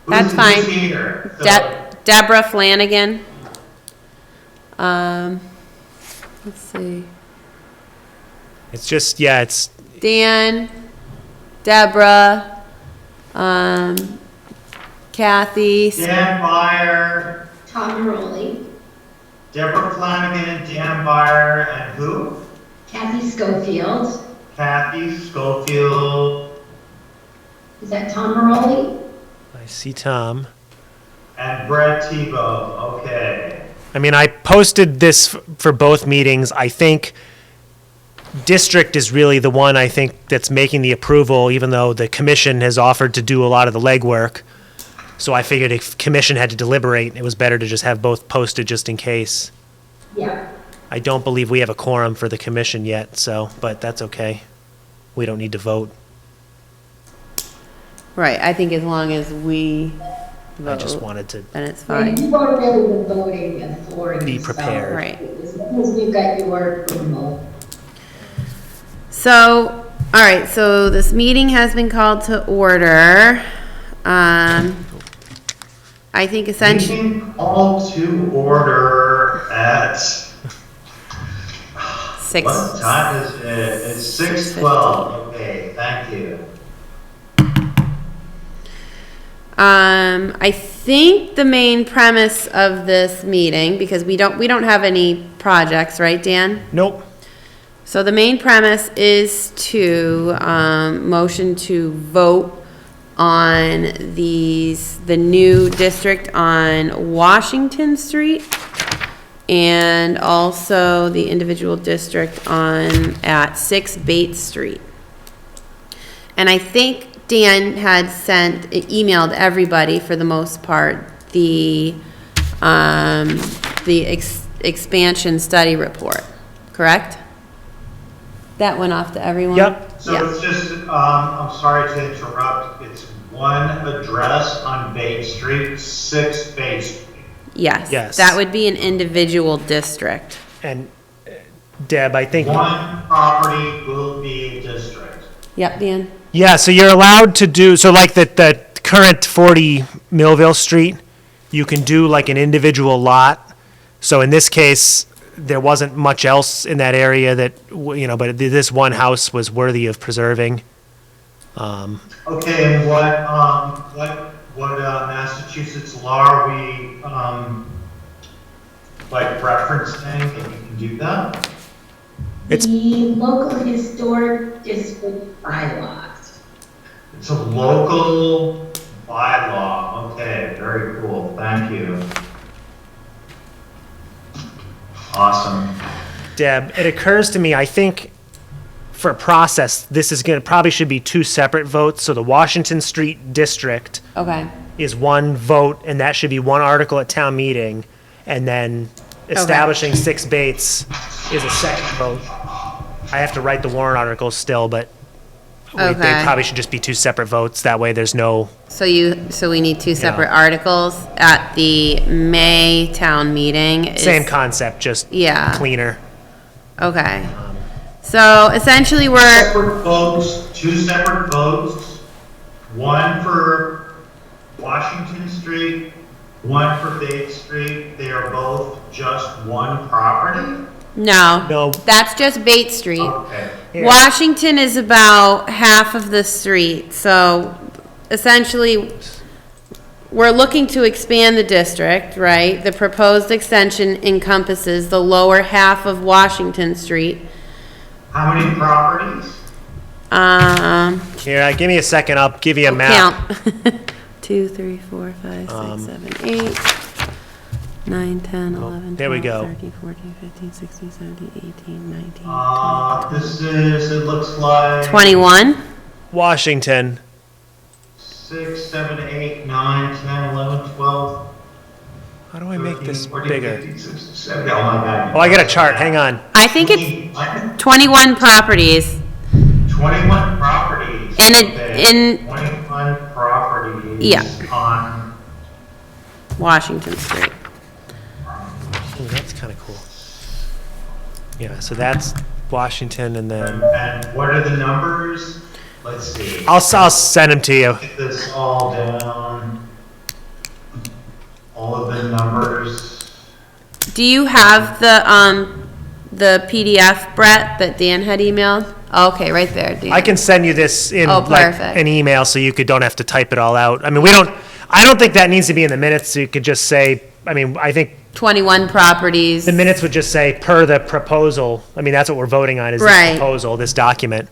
That's fine. Who's here? So, Deborah Flanagan. Let's see. It's just, yeah, it's, Dan, Deborah, Kathy. Dan Byer, Tom Maroli, Deborah Flanagan, Dan Byer, and who? Kathy Schofield. Kathy Schofield, Is that Tom Maroli? I see Tom. and Brett Tebow. Okay. I mean, I posted this for both meetings. I think district is really the one I think that's making the approval, even though the commission has offered to do a lot of the legwork. So I figured if commission had to deliberate, it was better to just have both posted just in case. Yeah. I don't believe we have a quorum for the commission yet, so, but that's okay. We don't need to vote. Right, I think as long as we I just vote, wanted to, then it's Right, fine. you've already been voting and flooring. Be this stuff. prepared. Right. As long as we've got your approval. So, all right, so this meeting has been called to order. I think essentially, Meeting all to order at, six. what time is it? It's 6:12. Okay, thank you. I think the main premise of this meeting, because we don't have any projects, right, Dan? nope. So the main premise is to, motion to vote on the new district on Washington Street and also the individual district at 6 Bates Street. And I think Dan had emailed everybody for the most part, the expansion study report, correct? That went off to everyone? Yep. So Yeah. it's just, I'm sorry to interrupt, it's one address on Bay Street, 6 Bay Street. Yes. Yes. That would be an individual district. And Deb, I think, One property will be a district. Yep, Dan? yeah, so you're allowed to do, so like the current 40 Millville Street, you can do like an individual lot. So in this case, there wasn't much else in that area that, but this one house was worthy of preserving. Okay, and what Massachusetts law are we, like referencing that you can do that? It's- The local historic district bylaws. It's a local bylaw, okay, very cool, thank you. Awesome. Deb, it occurs to me, I think for a process, this is probably should be two separate votes. So the Washington Street District Okay. is one vote, and that should be one article at town meeting. And then establishing 6 Bates is a second vote. I have to write the warrant articles still, but they Okay. probably should just be two separate votes. That way there's no, So we need two separate articles at the May town meeting. same concept, just Yeah. cleaner. Okay. So essentially we're, Separate votes, two separate votes, one for Washington Street, one for Bay Street, they are both just one property? no, No, that's just Bates Street. Okay. Yeah. Washington is about half of the street, so essentially, we're looking to expand the district, right? The proposed extension encompasses the lower half of Washington Street. How many properties? here, give me a second, I'll give you a map. Count. 2, 3, 4, 5, 6, 7, 8, 9, 10, 11, there we 12, go. 13, 14, 15, 16, 17, 18, 19, It looks like 21? Washington, 6, 7, 8, 9, 10, 11, 12. how do I make this 14, bigger? 15, 16, 17. Oh my God. Oh, I got a chart, hang on. I think it's 21 properties. 21 properties. And it- Okay, in- 21 properties. Yeah. On, Washington Street. Ooh, that's kind of cool. Yeah, so that's Washington, and then and what are the numbers? Let's see. I'll send them to you. Get this all down. numbers. Do you have the PDF, Brett, that Dan had emailed? Okay, right there, Dan. I can send you this in Oh, like perfect. an email so you don't have to type it all out. I mean, I don't think that needs to be in the minutes, so you could just say, I mean, I think 21 properties. the minutes would just say per the proposal. I mean, that's what we're voting on is this Right. proposal, this document.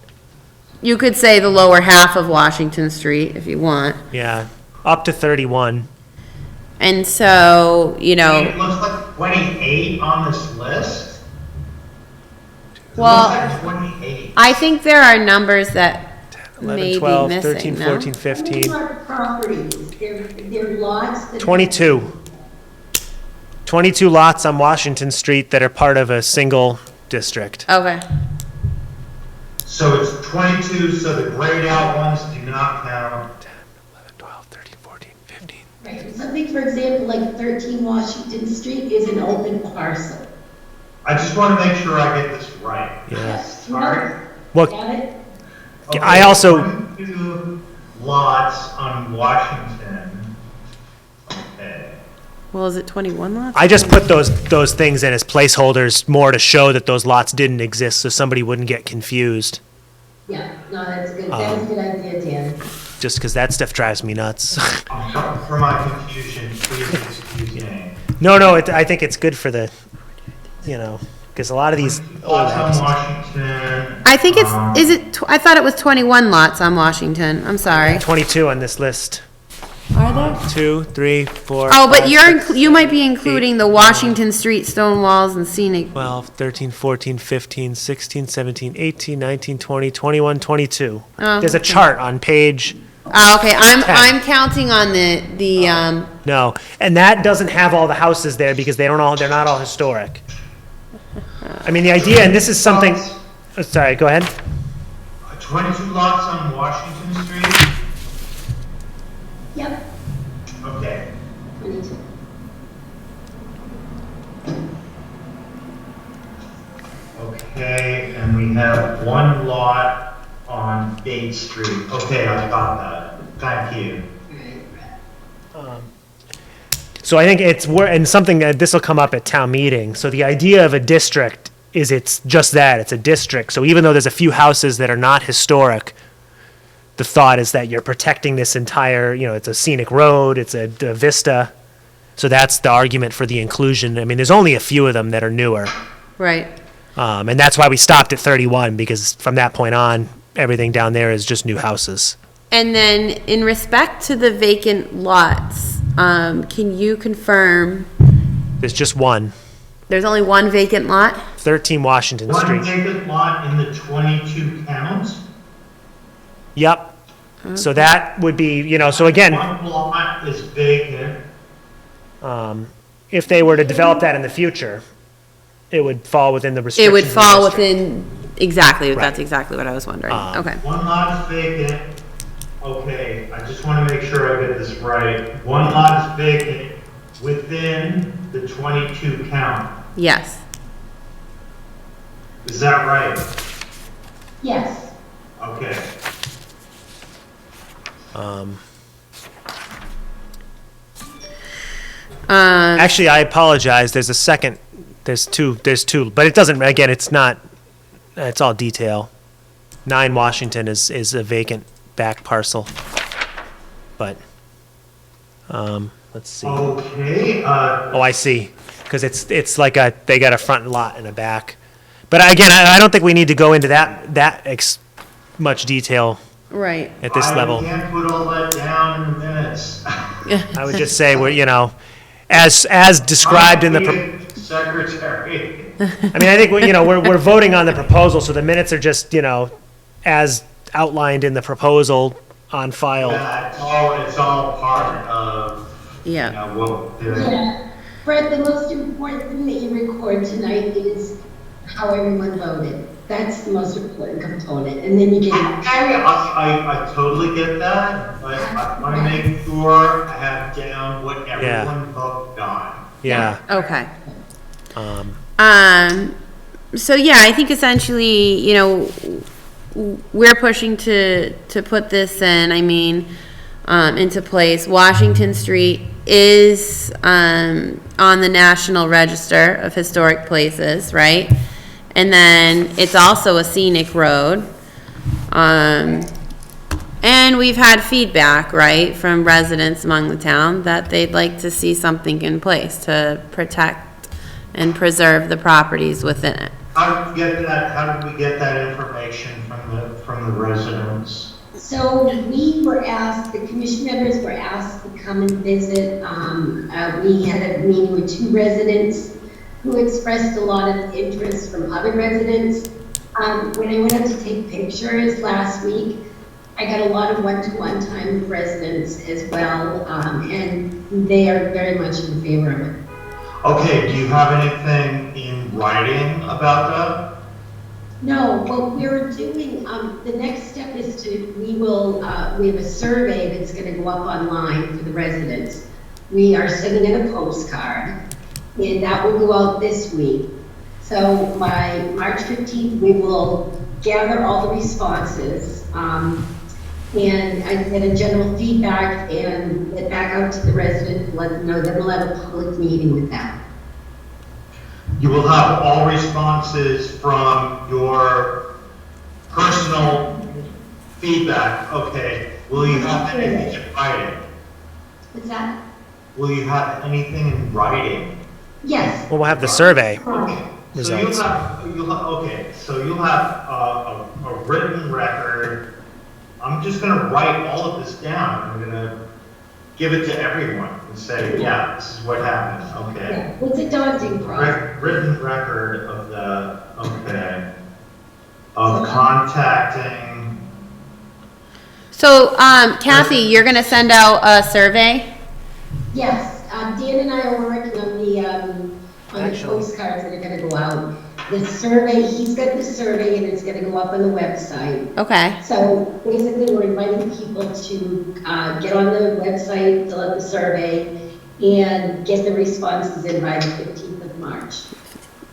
You could say the lower half of Washington Street if you want. Yeah, up to 31. And so, It know, looks like 28 on this list. It Well, looks like 28. I think there are numbers that 11, may 12, be 13, missing, 14, no? 15, These are properties, they're lots that. 22. 22 lots on Washington Street that are part of a single district. Okay, So it's 22, so the grayed out ones do not count. 11, 12, 13, 14, 15. Right, something, for example, like 13 Washington Street is an open parcel. I just want to make sure I get this right. Yeah. All right. Well, Got it? I also- 22 lots on Washington. Okay. well, is it 21 lots? I just put those things in as placeholders more to show that those lots didn't exist so somebody wouldn't get confused. Yeah, no, that's good, that's a good idea, Dan. Just because that stuff drives me nuts. I'm sorry for my confusion, please excuse me. No, I think it's good for the, because a lot of these old Lots on houses. Washington. I think I thought it was 21 lots on Washington. I'm sorry. 22 on this list. Are there? 2, 3, 4. Oh, but 5, you're, 6, you might be including the Washington Street stone walls and scenic. 12, 13, 14, 15, 16, 17, 18, 19, 20, 21, 22. Oh, There's a okay. chart on page, Okay, I'm counting on the no, and that doesn't have all the houses there because they're not all historic. I mean, the idea, and this is something, sorry, go ahead. 22 lots on Washington Street? Yep, Okay. 22. Okay, and we have one lot on Bate Street. Okay, I got that. Thank you. So I think and something that this will come up at town meeting. So the idea of a district is it's just that, it's a district. So even though there's a few houses that are not historic, the thought is that you're protecting this entire, it's a scenic road, it's a vista. So that's the argument for the inclusion. I mean, there's only a few of them that are newer. right. And that's why we stopped at 31, because from that point on, everything down there is just new houses. And then in respect to the vacant lots, can you confirm There's just one, there's only one vacant lot? 13 Washington One Street. vacant lot in the 22 counts? Yep. So that would be, so again, One lot is vacant. if they were to develop that in the future, it would fall within the It restrictions. would of the fall district. within, exactly, Right. that's exactly what I was wondering. Okay. One lot is vacant. Okay, I just want to make sure I get this right. One lot is vacant within the 22 count. Yes. Is that right? Yes, Okay. Actually, I apologize. There's two, but it doesn't, again, it's all detail. 9 Washington is a vacant back parcel. But, let's see. Okay, Oh, I see. Because it's like they got a front lot and a back. But again, I don't think we need to go into that much detail Right. at this level. I can't put all that down in the minutes. I would just say, as described in the, Secretary. I mean, I think, we're voting on the proposal, so the minutes are just, as outlined in the proposal on file. Yeah, it's all part of, Yeah. what the, yeah. Fred, the most important thing that you record tonight is how everyone voted. That's the most important component, and then you get. I totally get that, but I want to make sure I have down what everyone voted on. Yeah. Okay. So yeah, I think essentially, we're pushing to put this in, into place. Washington Street is, on the National Register of Historic Places, right? And then it's also a scenic road. And we've had feedback, right, from residents among the town that they'd like to see something in place to protect and preserve the properties within it. How did we get that, how did we get that information from the residents? So we were asked, the commission members were asked to come and visit. We had a meeting with 2 residents who expressed a lot of interest from other residents. When I went out to take pictures last week, I got a lot of one-to-one time with residents as well, and they are very much in favor of it. Okay, do you have anything in writing about that? No, what we're doing, the next step is we have a survey that's gonna go up online for the residents. We are sending in a postcard, and that will go out this week. So by March 15th, we will gather all the responses, and I get a general feedback and get back out to the residents, let them know, then we'll have a public meeting with them. You will have all responses from your personal feedback, okay. Will you have anything in writing? What's that? Will you have anything in writing? Yes. Well, we'll have the survey Okay, so results. you'll have a written record. I'm just gonna write all of this down. I'm gonna give it to everyone and say, yeah, this is what happened, okay. Yeah, it's a daunting process. Written record of of contacting, So, Kathy, you're gonna send out a survey? Yes, Dan and I are working on the postcards that are gonna go out. The survey, he's got the survey and it's gonna go up on the website. Okay, So basically, we're inviting people to get on the website, fill out the survey, and get the responses in by the 15th of March.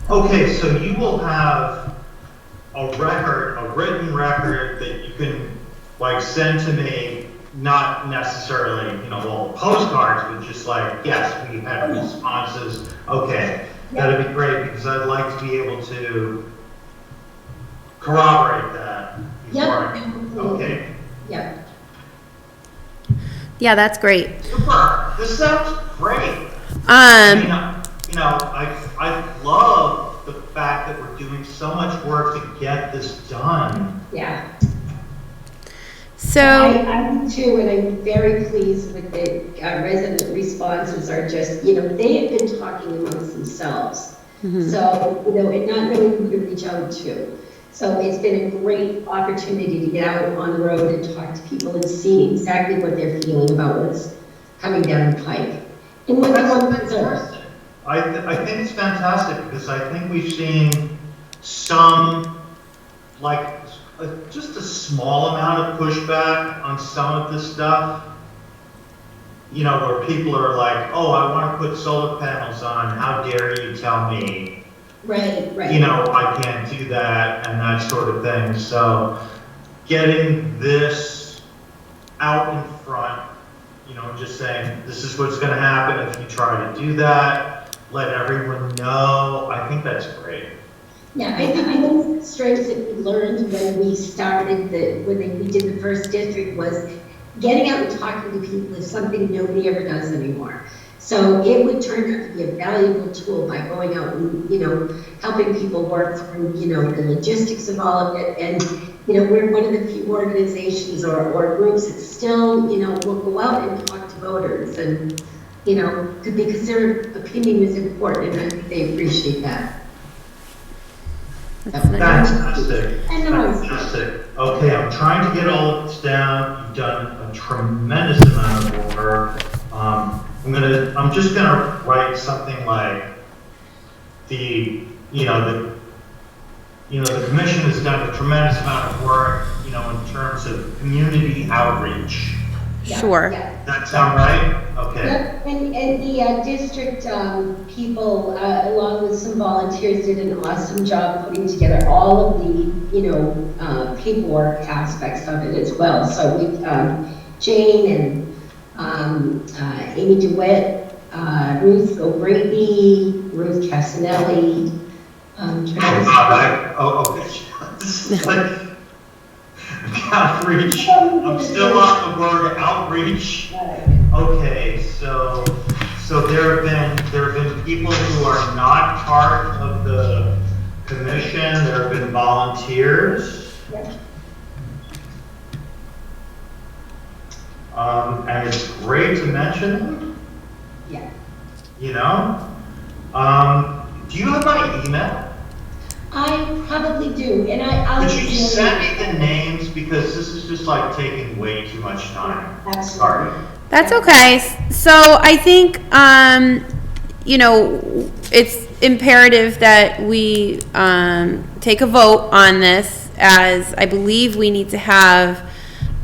okay, so you will have a written record that you can like send to me, not necessarily, all postcards, but just like, yes, we had responses, okay. That'd be great, because I'd like to be able to corroborate that. Yep. Okay, Yep. yeah, that's great. super, this sounds great. I love the fact that we're doing so much work to get this done. Yeah. So, I do too, and I'm very pleased with the resident responses are just, they have been talking amongst themselves. So, and not knowing who to reach out to. So it's been a great opportunity to get out on the road and talk to people and see exactly what they're feeling about what's coming down the pike. And what they want to preserve. I think it's fantastic, because I think we've seen some, just a small amount of pushback on some of this stuff. Where people are like, oh, I want to put solar panels on, how dare you tell me? Right. I can't do that, and that sort of thing. So getting this out in front, just saying, this is what's going to happen if you try to do that, let everyone know, I think that's great. Yeah, I think the strengths that we learned when we started we did the first district was getting out and talking to people is something nobody ever does anymore. So it would turn out to be a valuable tool by going out and, helping people work through, the logistics of all of it. And, we're one of the few organizations or groups that still, will go out and talk to voters and, because their opinion is important, and I think they appreciate that. that's nice. Fantastic. And the most. Fantastic. Okay, I'm trying to get all of this down. You've done a tremendous amount of work. I'm just gonna write something like the commission has done a tremendous amount of work, in terms of community outreach. Sure. Yeah. That sound right? Okay. Yep, and the district people, along with some volunteers, did an awesome job putting together all of the, paperwork aspects of it as well. So we, Jane and Amy DeWitt, Ruth O'Grady, Ruth Casanelli, Travis. This is like outreach. I'm still on the word outreach. Okay, so there have been people who are not part of the commission. There have been volunteers. And it's great to mention them. Yeah. You know? Do you have my email? I probably do, and I'll. Could you send me the names, because this is just like taking way too much time. Absolutely. Sorry. That's okay. So I think, you know, it's imperative that we, take a vote on this, as I believe we need to have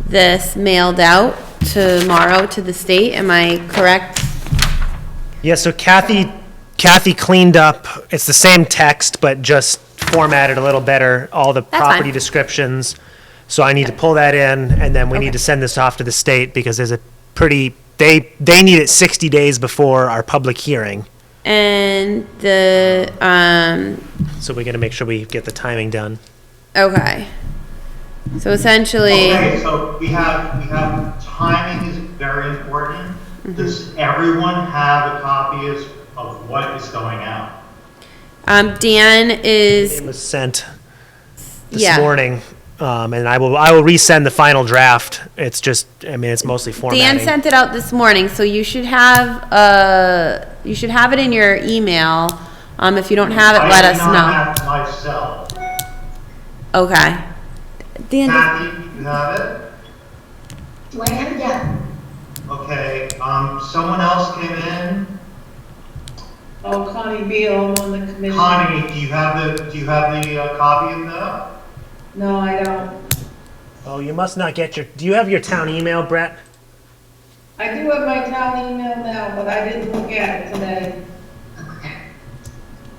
this mailed out tomorrow to the state. Am I correct? Yeah, so Kathy cleaned up, it's the same text, but just formatted a little better, all the fine. property descriptions. So I need to pull that in, and then we need Okay. to send this off to the state, because there's a pretty, they need it 60 days before our public hearing. And the, So we gotta make sure we get the timing done. okay. So essentially, Okay, so we have, timing is very important. Does everyone have a copy of what is going out? Dan is, It was sent this yeah. morning, and I will resend the final draft. It's just, I mean, it's mostly Dan formatting. sent it out this morning, so you should have, it in your email. If you don't have it, let us I do know. not have myself. Okay. Dan, Kathy, you have it? Do I have it? Yeah. Okay, someone else came in. Oh, Connie Beal on the commission. Connie, do you have the copy of that? No, I don't. Oh, you must not get your, do you have your town email, Brett? I do have my town email now, but I didn't look at it today. Okay.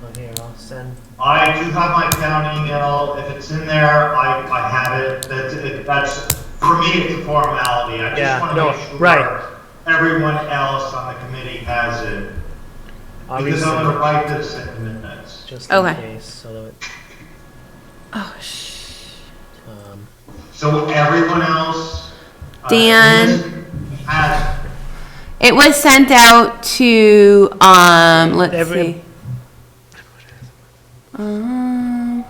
Oh, here, I'll send. I do have my town email. If it's in there, I have it. That's for me, it's a formality. I Yeah, just want no, to make sure right. everyone else on the committee has it. I'll Because I'm resend going to it, write this in minutes. just in Okay. case, so that, oh, So everyone else Dan. has it was sent out to, let's Every- see. Um,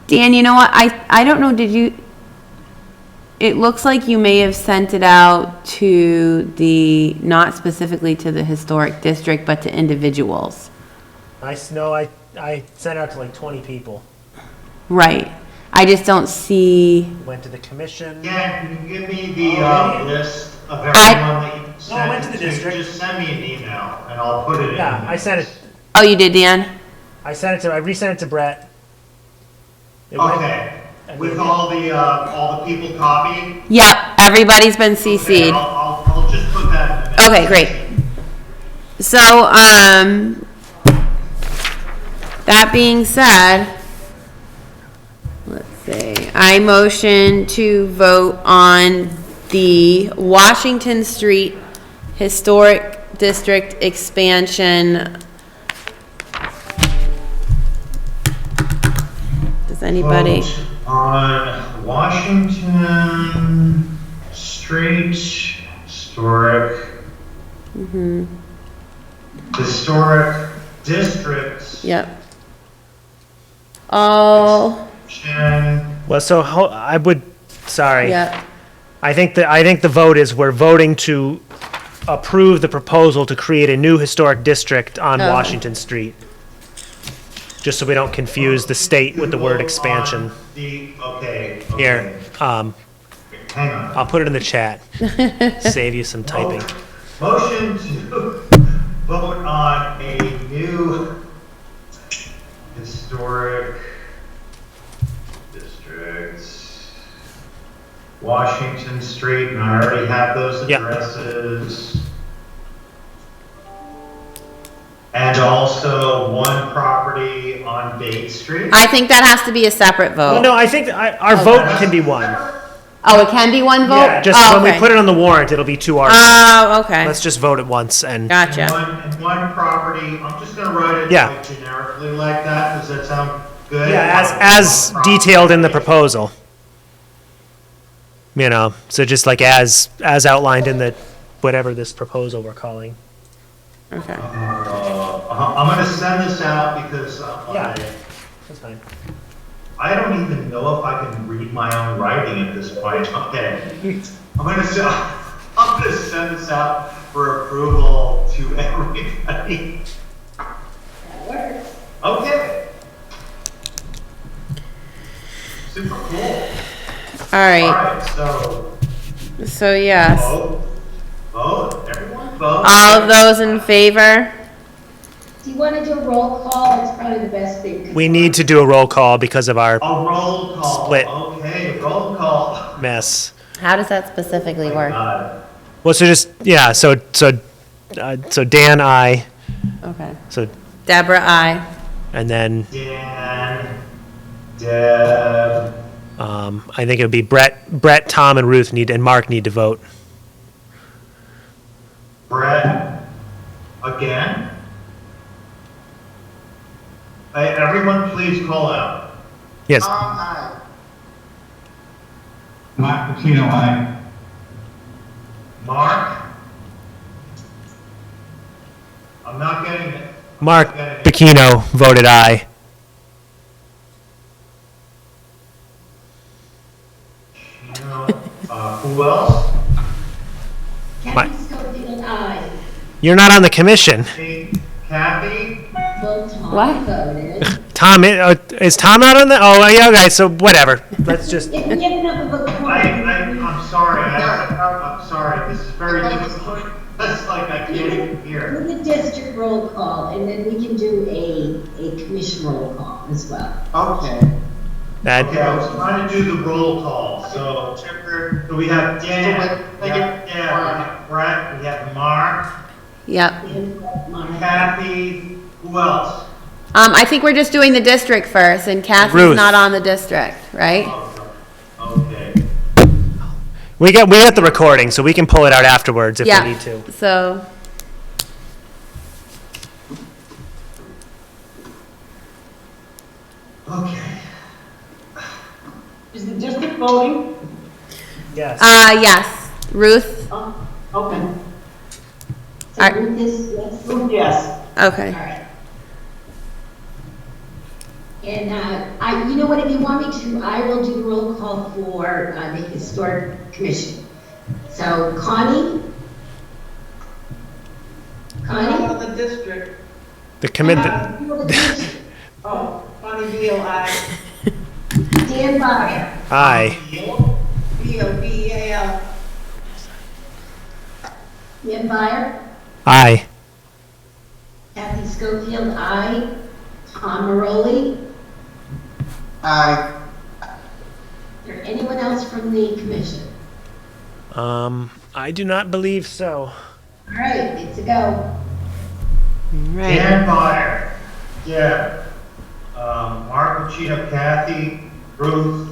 Dan, you know what? I don't know, did you, it looks like you may have sent it out to the, not specifically to the historic district, but to individuals. I sent out to like 20 people. Right. I just don't see, Went to the commission. Yeah, can you give me the Oh, list of everyone that you sent went to the district. Just send me an email and I'll put it in. Yeah, I sent it, oh, you did, Dan? I resent it to Brett. It went- Okay, I with mean- all the people copied? Yep, everybody's been Okay, CC'd. I'll just put that in the Okay, great. So, that being said, let's see, I motion to vote on the Washington Street Historic District expansion. Does anybody? Vote on Washington Street Historic. Historic District. Yep. All, Well, so I would, sorry. yep. I think the vote is we're voting to approve the proposal to create a new historic district on Okay. Washington Street. Just so we don't confuse the state with the word expansion. Okay. Here, Hang on. I'll put it in the chat. Save you some typing. Motion to vote on a new historic district. Washington Street, and I already have those Yeah. addresses. And also one property on Date Street. I think that has to be a separate Well, vote. no, I think our vote can be one. Oh, it can be one vote? Yeah, just Oh, when we okay. put it on the warrant, it'll be 2 articles. Oh, okay, Let's just vote it once and, gotcha. And one property, I'm just gonna write it Yeah. like generically like that, does that sound good? yeah, as One property. detailed in the proposal. You know, so just like as outlined in the, whatever this proposal we're calling. Okay. I'm gonna send this out because Yeah. That's fine. I don't even know if I can read my own writing at this point. Okay. I'm gonna send this out for approval to everybody. That works. Okay. Super cool. All All right, right, so so yes, vote, everyone vote. all of those in favor? Do you want to do a roll call? It's probably the best thing. 'cause We need to do a roll call because of our A roll call. Split. Okay, roll call. mess. How does that specifically work? Well, so just, yeah, so Dan, I, Okay. so, Deborah, I. and then, Dan, Deb, I think it would be Brett, Tom, and Ruth and Mark need to vote. Brett, again. Hey, everyone please call out. Yes, Mark Pacino, aye. Mark? I'm not getting it. Mark Bikino voted aye. You know, who else? Kathy Schofield, aye. You're not on the commission. Hey, Kathy? Well, Tom What? voted. Tom, is Tom not on the, oh, yeah, okay, so whatever. Let's just, If we have enough of a quorum. I'm sorry, I'm sorry, this is very difficult. It's like I can't even hear. Do the district roll call, and then we can do a commission roll call as well. Okay, that, I was trying to do the roll call, so we have Dan, we have Deb, we have Brett, we have Mark, Yep. And Mark. Kathy, who else? I think we're just doing the district first, and Kathy's Ruth. not on the district, right? Okay. we got the recording, so we can pull it out afterwards if we Yeah. need to. So, Okay. Is the district voting? Yes. yes, Ruth, Okay. So Ruth is, yes, all Yes. okay. right. And you know what, if you want me to, I will do the roll call for the Historic Commission. So Connie? I'm Connie? on the district. The commit, Oh, Bonnie Beal, aye. Dan Byer? aye. Beal, B-E-A-L. Dan Byer? Aye. Kathy Schofield, aye. Tom Maroli? Aye. Is there anyone else from the commission? I do not believe so. All right, good to go. Right. Dan Meyer, Deb, Mark Pacino, Kathy, Ruth,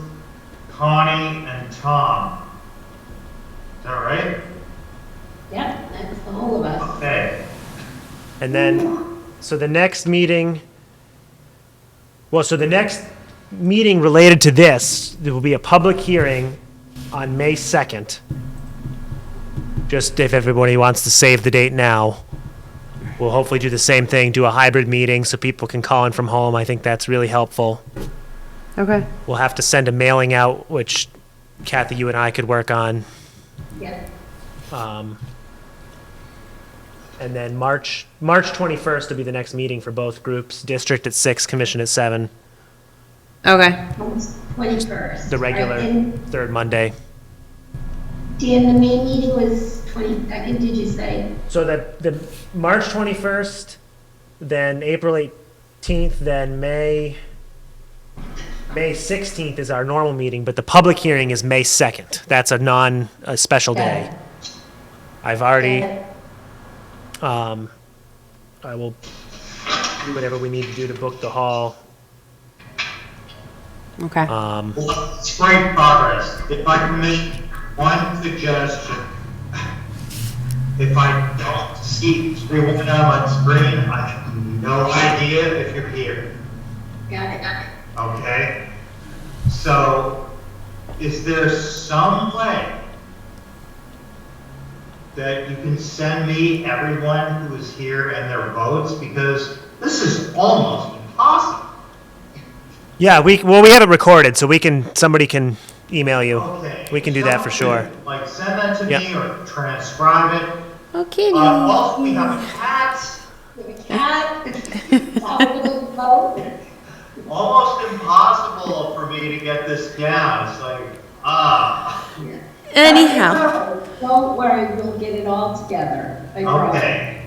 Connie, and Tom. Is that right? Yep, that's the whole of us. Okay. And then, so the next meeting, so the next meeting related to this, there will be a public hearing on May 2nd. Just if everybody wants to save the date now. We'll hopefully do the same thing, do a hybrid meeting so people can call in from home. I think that's really helpful. Okay. We'll have to send a mailing out, which Kathy, you and I could work on. Yep. And then March 21st will be the next meeting for both groups, district at 6, commission at 7, Okay. 21st. the regular And third Monday. Dan, the main meeting was 22nd, did you say? So the March 21st, then April 18th, then May 16th is our normal meeting, but the public hearing is May 2nd. That's a special day. I've already, I will do whatever we need to do to book the hall. Okay. Well, it's great progress. If I can make one suggestion, if I don't see everyone on screen, I have no idea if you're here, Got it. okay? So, is there some way that you can send me everyone who is here and their votes? Because this is almost impossible. Yeah, we have it recorded, so somebody can email you. Okay. We can do that for Someone sure. could, like, send that to Yep. me or transcribe it. Okay. Also, we have a cat. The cat, little boat. Almost impossible for me to get this down. It's like, Anyhow, Don't worry, we'll get it all together. I promise. okay.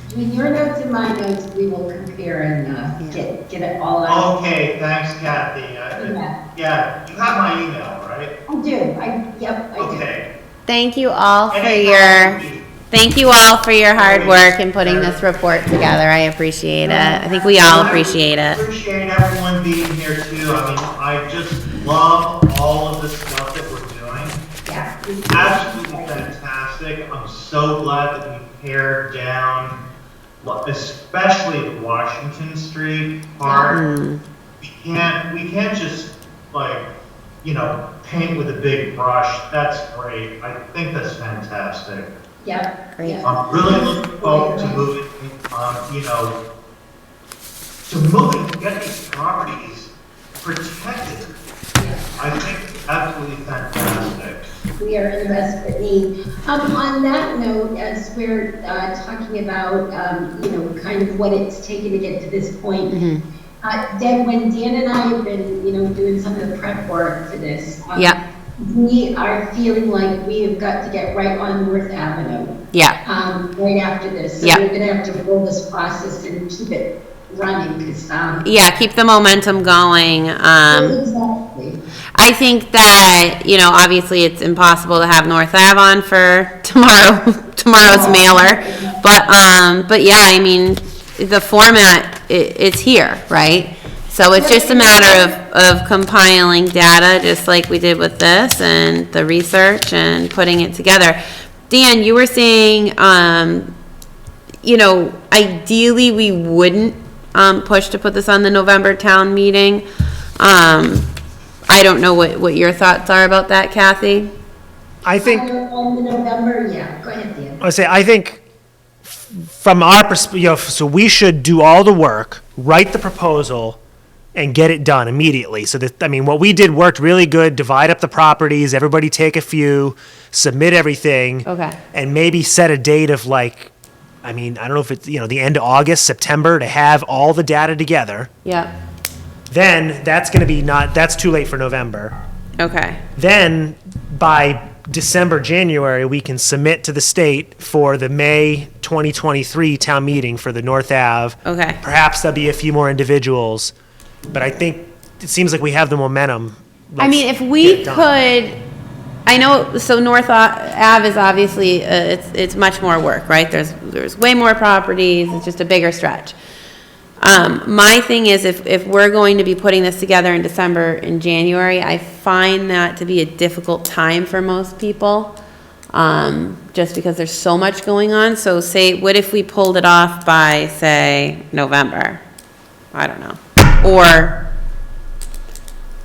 Between your notes and my notes, we will compare and get it all out. Okay, thanks, Kathy. Yeah, you have my email, right? I do, yep, I do. Okay. thank you all for Anytime your, you need- thank you all for your hard work in putting this report together. I appreciate it. I think we all appreciate I it. appreciate everyone being here too. I mean, I just love all of the stuff that we're doing. Yeah. Absolutely fantastic. I'm so glad that we pared down, especially the Washington Street part. We can't just paint with a big brush. That's great. I think that's fantastic. Yep. Great. yep. I'm really looking forward to moving, to get these properties protected. I think it's absolutely fantastic. We are in desperate need. On that note, as we're talking about, kind of what it's taken to get to this point, when Dan and I have been, doing some of the prep work for this, Yeah. we are feeling like we have got to get right on North Avenue Yeah, right after this. So Yeah. we're going to have to roll this process and keep it running because. yeah, keep the momentum going. Exactly. I think that, obviously it's impossible to have North Ave on for tomorrow's mailer. But yeah, I mean, the format, it's here, right? So it's just a matter of compiling data, just like we did with this, and the research and putting it together. Dan, you were saying, ideally we wouldn't push to put this on the November town meeting. I don't know what your thoughts are about that, Kathy? I think, On the November, yeah, go ahead, Dan. I think from our perspective, so we should do all the work, write the proposal, and get it done immediately. So that, what we did worked really good, divide up the properties, everybody take a few, submit everything. Okay. And maybe set a date of I don't know if it's, the end of August, September, to have all the data together. Yep. Then that's going to be that's too late for November. Okay. Then by December, January, we can submit to the state for the May 2023 town meeting for the North Ave. Okay. Perhaps there'll be a few more individuals, but I think it seems like we have the momentum. I mean, if Let's we get it done. could, I know, so North Ave is obviously, it's much more work, right? There's way more properties, it's just a bigger stretch. My thing is, if we're going to be putting this together in December and January, I find that to be a difficult time for most people, just because there's so much going on. So what if we pulled it off by, say, November? I don't know. Or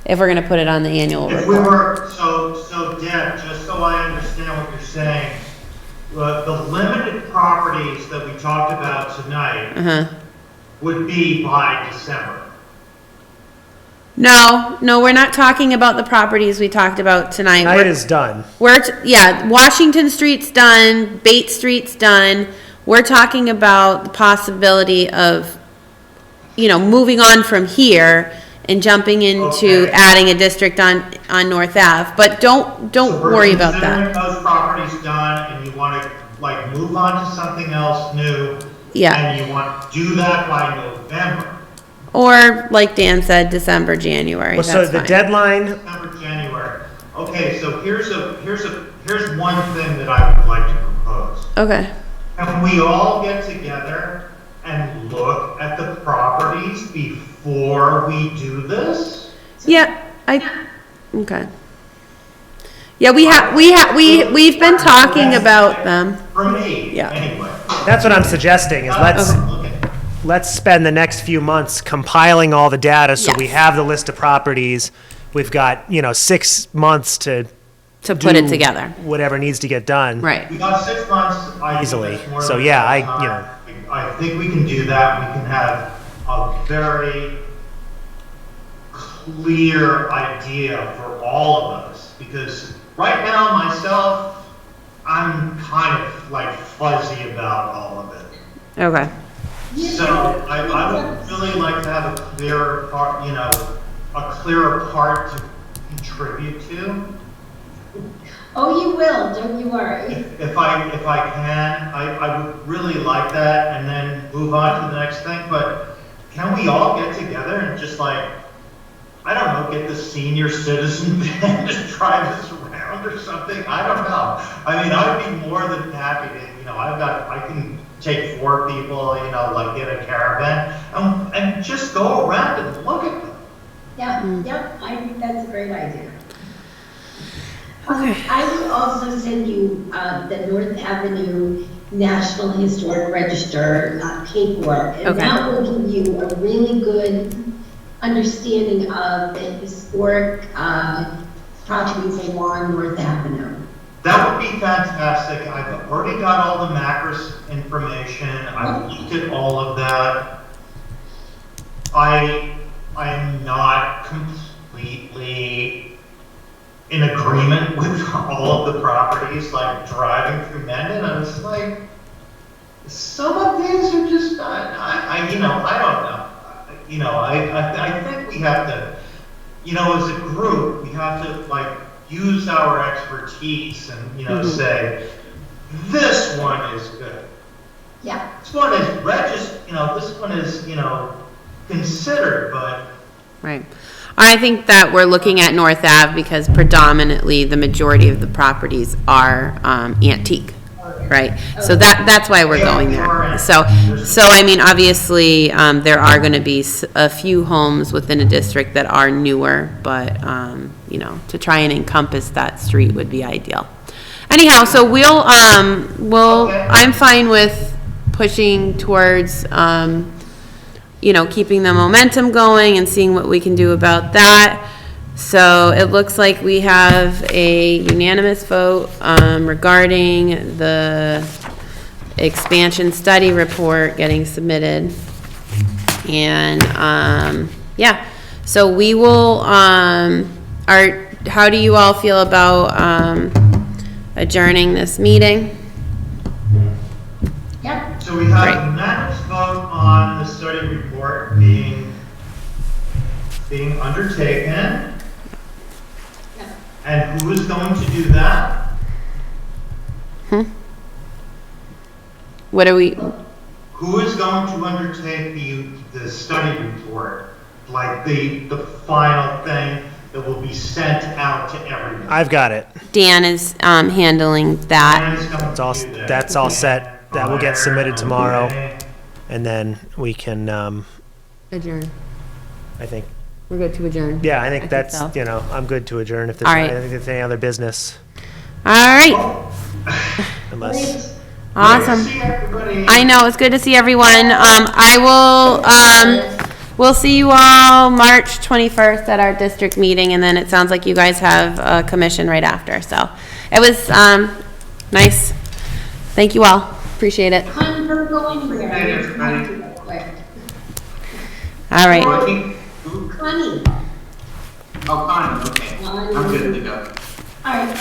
if we're gonna put it on the annual If we report. were, so Deb, just so I understand what you're saying, the limited properties that we talked about tonight would be by December. No, we're not talking about the properties we talked about tonight. Night is done. Washington Street's done, Bates Street's done. We're talking about the possibility of, moving on from here and jumping into Okay. adding a district on North Ave. But don't So we're worry about considering that. those properties done, and you want to move on to something else new. Yeah. And you want to do that by November, Or, like Dan said, December, January, Well, so that's the fine. deadline, December, January. Okay, so here's one thing that I would like to propose. Okay, Can we all get together and look at the properties before we do this? yeah, okay. Yeah, we've been talking about them. For me, Yeah. anyway. That's what I'm suggesting, is let's spend the next few months compiling all the data so we Yes. have the list of properties. We've got, 6 months to To put it do together, whatever needs to get done. right. We got 6 months. I think Easily. that's more So, than yeah, enough time. I think we can do that. We can have a very clear idea for all of us. Because right now, myself, I'm kind of like fuzzy about all of it. Okay, So I would really like to have a clearer part, a clearer part to contribute to. Oh, you will, don't you worry. If I can, I would really like that and then move on to the next thing, but can we all get together and just like, I don't know, get the senior citizen van to drive us around or something? I don't know. I mean, I'd be more than happy to, I can take 4 people, like get a caravan and just go around and look at them. Yeah, I think that's a great idea. I will also send you the North Avenue National Historic Register paperwork. And Okay. that will give you a really good understanding of the historic properties along North Avenue. That would be fantastic. I've already got all the Macris information. I've looked at all of that. I'm not completely in agreement with all of the properties, like driving through Mendon. I was like, some of these are just, I don't know. I think we have to, as a group, we have to like use our expertise and, say, this one is good. Yeah, This one is this one is, considered, but right. I think that we're looking at North Ave because predominantly the majority of the properties are antique, right? So that's why we're going there. So I mean, obviously, there are gonna be a few homes within a district that are newer, but, to try and encompass that street would be ideal. Anyhow, so I'm fine with pushing towards, keeping the momentum going and seeing what we can do about that. So it looks like we have a unanimous vote regarding the expansion study report getting submitted. And, so we will, how do you all feel about adjourning this meeting? yeah. so we have Right. a unanimous vote on the study report being undertaken. And who is going to do that? What are we, Who is going to undertake the study report? Like the final thing that will be sent out to everyone? I've got it. Dan is handling that. Dan is going It's all, to do that. that's all set. That will get submitted tomorrow, Okay. and then we can, Adjourn. I think, We're good to adjourn. yeah, I think think that's, so. I'm good to adjourn if there's, All right. I think there's any other business, All right, unless. awesome. Good to see everybody. I know, it's good to see everyone. We'll see you all March 21st at our district meeting, and then it sounds like you guys have a commission right after, so. It was, nice. Thank you all, appreciate it. Connie, we're going there. Hey, everybody. Real quick. All right, Working? Connie, Oh, fine, okay. I'm good to go. all right, okay.